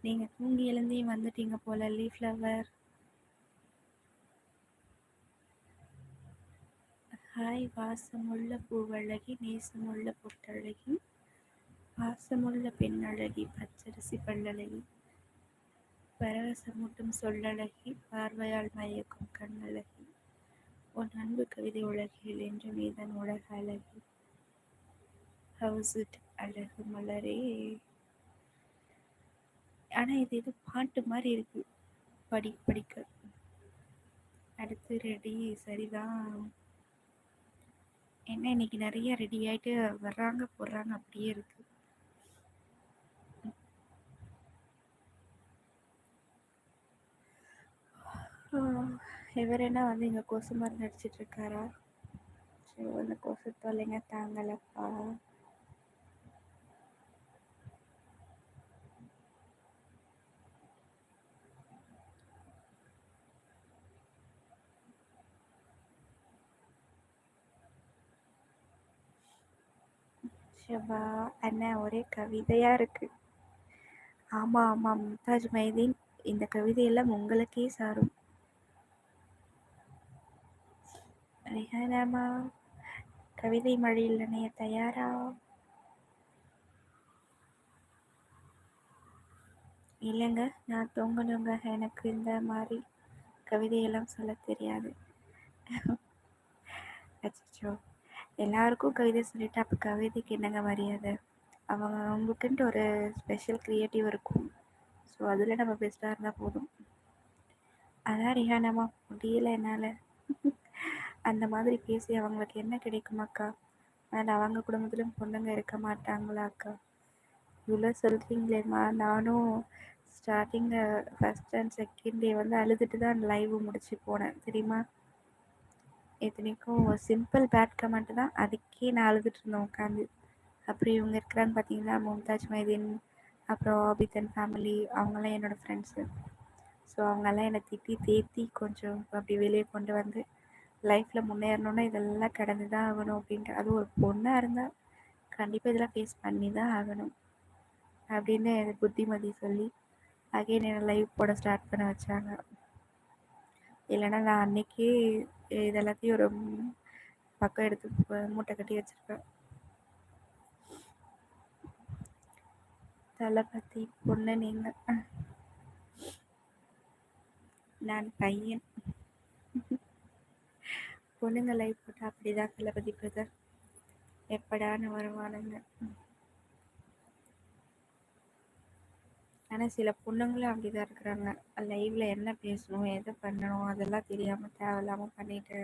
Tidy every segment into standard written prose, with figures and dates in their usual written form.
நீங்க தூங்கி எழுந்தே வந்துட்டீங்க போல லீஃப் ஃப்ளவர். ஹாய் வாசமுள்ள பூவழகி நேசமுள்ள பொட்டழகி பாசமுள்ள பெண்ணழகி பச்சரிசி பல்லழகி பரவசமூட்டும் சொல்லழகி பார்வையால் மயக்கும் கண்ணழகி உன் அன்பு கவிதை உலகில் என்று மீதன் உலக அழகி ஹவுஸ் இட் அழகு மலரே. ஆனா இது ஏதோ பாட்டு மாதிரி இருக்கு படிக்க. அடுத்து ரெடி சரிதான். என்ன இன்னைக்கு நிறைய ரெடி ஆயிட்டு வர்றாங்க போடுறாங்க அப்படியே இருக்கு. இவர் என்ன வந்து இங்க கொசு மருந்து அடிச்சிட்டு இருக்காரா? சரி அந்த கொசு தொல்லைங்க தாங்கலப்பா. ஷபா அண்ணா ஒரே கவிதையா இருக்கு. ஆமா ஆமா மும்தாஜ் மைதீன், இந்த கவிதையெல்லாம் உங்களுக்கே சாரும். ரிஹானாமா கவிதை மழையில் நனைய தயாரா? இல்லைங்க, நான் தூங்கணுங்க. எனக்கு இந்த மாதிரி கவிதையெல்லாம் சொல்ல தெரியாது. அச்சோ, எல்லாருக்கும் கவிதை சொல்லிட்டு அப்போ கவிதைக்கு என்னங்க மரியாதை? அவங்களுக்குன்ட்டு ஒரு ஸ்பெஷல் க்ரியேட்டிவ் இருக்கும். ஸோ அதில் நம்ம பெஸ்ட்டாக இருந்தால் போதும். அதான் ரிஹானாமா முடியல என்னால். அந்த மாதிரி பேசி அவங்களுக்கு என்ன கிடைக்குமாக்கா? ஆனால் அவங்க குடும்பத்திலும் பொண்ணுங்க இருக்க மாட்டாங்களா அக்கா? இவ்வளோ சொல்கிறீங்களேம்மா. நானும் ஸ்டார்டிங்கில் ஃபஸ்ட் அண்ட் செகண்ட் டே வந்து அழுதுட்டு தான் லைவ் முடிச்சு போனேன் தெரியுமா? இத்தனைக்கும் சிம்பிள் பேட் கமெண்ட் தான், அதுக்கே நான் அழுதுட்டு இருந்தேன் உட்காந்து. அப்புறம் இவங்க இருக்கிறான்னு பார்த்தீங்கன்னா மும்தாஜ் மைதீன், அப்புறம் ஆபிதன் ஃபேமிலி, அவங்களாம் என்னோடய ஃப்ரெண்ட்ஸு. ஸோ அவங்கெல்லாம் என்னை திட்டி தேத்தி கொஞ்சம் அப்படி வெளியே கொண்டு வந்து லைஃப்பில் முன்னேறணுன்னா இதெல்லாம் கடந்து தான் ஆகணும் அப்படின்ட்டு. அதுவும் ஒரு பொண்ணாக இருந்தால் கண்டிப்பாக இதெல்லாம் ஃபேஸ் பண்ணி தான் ஆகணும் அப்படின்னு புத்திமதி சொல்லி அகைன் என்னை லைவ் போட ஸ்டார்ட் பண்ண வச்சாங்க. இல்லைன்னா நான் அன்றைக்கி இதெல்லாத்தையும் ஒரு பக்கம் எடுத்து மூட்டை கட்டி வச்சுருப்பேன். தளபதி பொண்ணு நீங்கள், நான் பையன். பொண்ணுங்க லைவ் போட்டால் அப்படி தான் தளபதி பிரதர், எப்படான்னு வருவானுங்க. ஆனால் சில பொண்ணுங்களும் அப்படி தான் இருக்கிறாங்க. லைவில் என்ன பேசணும் எதை பண்ணணும் அதெல்லாம் தெரியாமல் தேவையில்லாமல் பண்ணிட்டு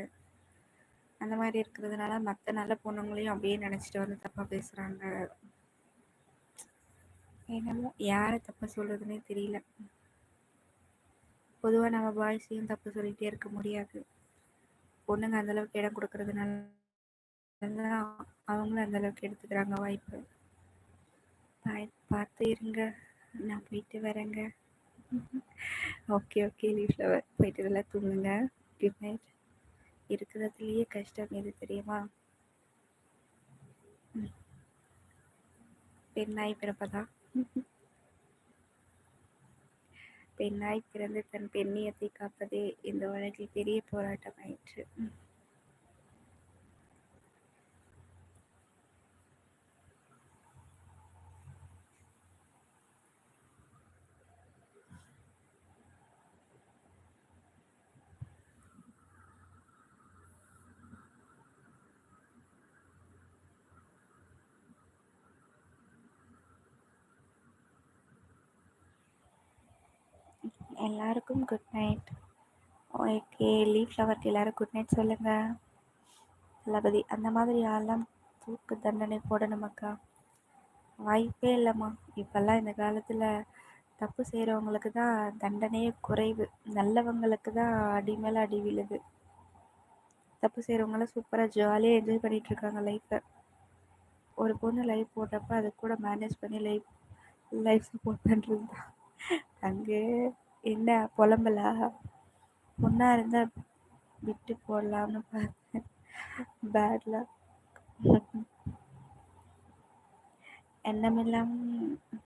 அந்த மாதிரி இருக்கிறதுனால மற்ற நல்ல பொண்ணுங்களையும் அப்படியே நினச்சிட்டு வந்து தப்பாக பேசுகிறாங்க. என்னமோ யாரை தப்பாக சொல்கிறதுனே தெரியல. பொதுவாக நம்ம பாய்ஸையும் தப்பு சொல்லிகிட்டே இருக்க முடியாது. பொண்ணுங்க அந்தளவுக்கு இடம் கொடுக்கறதுனால அவங்களும் அந்தளவுக்கு எடுத்துக்கிறாங்க வாய்ப்பு. பார்த்து இருங்க, நான் போயிட்டு வரேங்க. ஓகே ஓகே லீவ் ஃப்ளவர், போயிட்டு நல்லா தூங்குங்க. Good night. இருக்கிறதுலையே கஷ்டம் எது தெரியுமா? பெண்ணாய் பிறப்பதான். பெண்ணாய் பிறந்து தன் பெண்ணியத்தை காப்பதே இந்த உலகில் பெரிய போராட்டம் ஆயிற்று. எல்லாருக்கும் குட் நைட். ஓகே லீவ் ஃப்ளவருக்கு எல்லாரும் குட் நைட் சொல்லுங்கள். தளபதி அந்த மாதிரி ஆள்லாம் தூக்கு தண்டனை போடணுமாக்கா? வாய்ப்பே இல்லைம்மா. இப்போல்லாம் இந்த காலத்தில் தப்பு செய்கிறவங்களுக்கு தான் தண்டனையே குறைவு. நல்லவங்களுக்கு தான் அடி மேலே அடி விழுது. தப்பு செய்கிறவங்களாம் சூப்பராக ஜாலியாக என்ஜாய் பண்ணிகிட்ருக்காங்க லைஃப்பை. ஒரு பொண்ணு லைஃப் போட்டப்போ அது கூட மேனேஜ் பண்ணி லைஃப் சப்போர்ட் பண்ணுறது தான். அங்கே என்ன புலம்பலா? பொண்ணாக இருந்தால் விட்டு போடலாம்னு பார்த்தேன். பேட்ல எண்ணமெல்லாம்